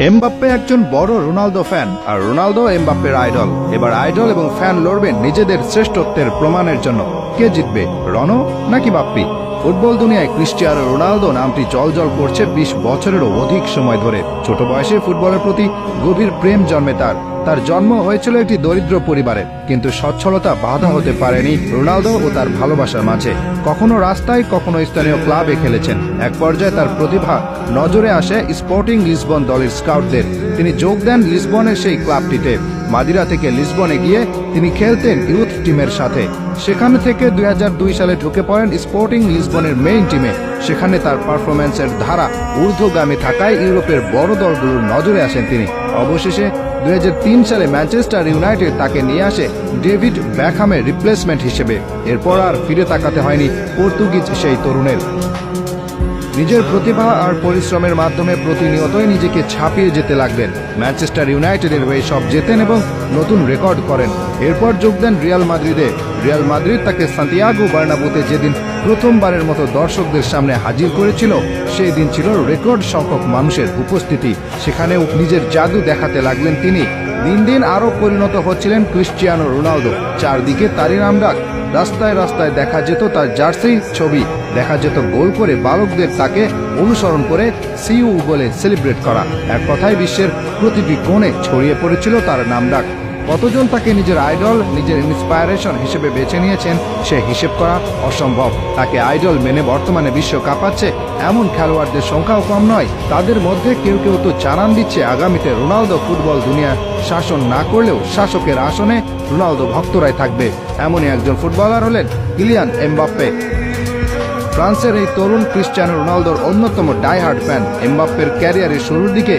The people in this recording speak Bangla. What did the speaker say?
এমবাপ্পে একজন বড় রোনালদো ফ্যান, আর রোনালদো এমবাপ্পের আইডল। এবার আইডল এবং ফ্যান লড়বেন নিজেদের শ্রেষ্ঠত্বের প্রমাণের জন্য। কে জিতবে, রনো নাকি বাপ্পি? ফুটবল দুনিয়ায় ক্রিস্টিয়ানো রোনালদো নামটি জলজল করছে 20 বছরেরও অধিক সময় ধরে। ছোট বয়সে ফুটবলের প্রতি গভীর প্রেম জন্মে তার জন্ম হয়েছিল একটি দরিদ্র পরিবারে, কিন্তু সচ্ছলতা বাধা হতে পারেনি রোনালদো ও তার ভালোবাসার মাঝে। কখনো রাস্তায়, কখনো স্থানীয় ক্লাবে খেলেছেন। এক পর্যায়ে তার প্রতিভা নজরে আসে স্পোর্টিং লিসবন দলের স্কাউটদের। তিনি যোগ দেন লিসবনের সেই ক্লাবটিতে। মাদিরা থেকে লিসবনে গিয়ে তিনি খেলতেন ইউথ টিমের সাথে। সেখানে থেকে 2002 সালে ঢুকে পড়েন স্পোর্টিং লিসবনের মেইন টিমে। সেখানে তার পারফরম্যান্সের ধারা ঊর্ধ্বগামী থাকায় ইউরোপের বড় দলগুলোর নজরে আসেন তিনি। অবশেষে 2003 সালে ম্যানচেস্টার ইউনাইটেড তাকে নিয়ে আসে ডেভিড বেকহামের রিপ্লেসমেন্ট হিসেবে। এরপর আর ফিরে তাকাতে হয়নি পর্তুগিজ সেই তরুণের। নিজের প্রতিভা আর পরিশ্রমের মাধ্যমে প্রতিনিয়তই নিজেকে ছাপিয়ে যেতে লাগলেন। ম্যানচেস্টার ইউনাইটেডের হয়ে সব জেতেন এবং নতুন রেকর্ড করেন। এরপর যোগ দেন রিয়াল মাদ্রিদে। রিয়াল মাদ্রিদ তাকে সান্তিয়াগো বার্নাব্যুতে যেদিন প্রথমবারের মতো দর্শকদের সামনে হাজির করেছিল, সেই দিন ছিল রেকর্ড সংখ্যক মানুষের উপস্থিতি। সেখানেও নিজের জাদু দেখাতে লাগলেন তিনি। দিন দিন আরও পরিণত হচ্ছিলেন ক্রিস্টিয়ানো রোনালদো। চারদিকে তারই নামডাক। রাস্তায় রাস্তায় দেখা যেত তার জার্সি ছবি, দেখা যেত গোল করে বালকদের তাকে অনুসরণ করে সিইউ বলে সেলিব্রেট করা। এক কথায় বিশ্বের প্রতিটি কোণে ছড়িয়ে পড়েছিল তার নামডাক। কতজন তাকে নিজের আইডল, নিজের ইন্সপায়ারেশন হিসেবে বেছে নিয়েছেন সে হিসেব করা অসম্ভব। তাকে আইডল মেনে বর্তমানে বিশ্ব কাঁপাচ্ছে এমন খেলোয়াড়দের সংখ্যাও কম নয়। তাদের মধ্যে কেউ কেউ তো জানান দিচ্ছে আগামীতে রোনালদো ফুটবল দুনিয়া শাসন না করলেও শাসকের আসনে রোনালদো ভক্তরাই থাকবে। এমনই একজন ফুটবলার হলেন কিলিয়ান এমবাপ্পে। ফ্রান্সের এই তরুণ ক্রিস্টিয়ানো রোনালদোর অন্যতম ডাইহার্ড ফ্যান। এমবাপ্পের ক্যারিয়ারের শুরুর দিকে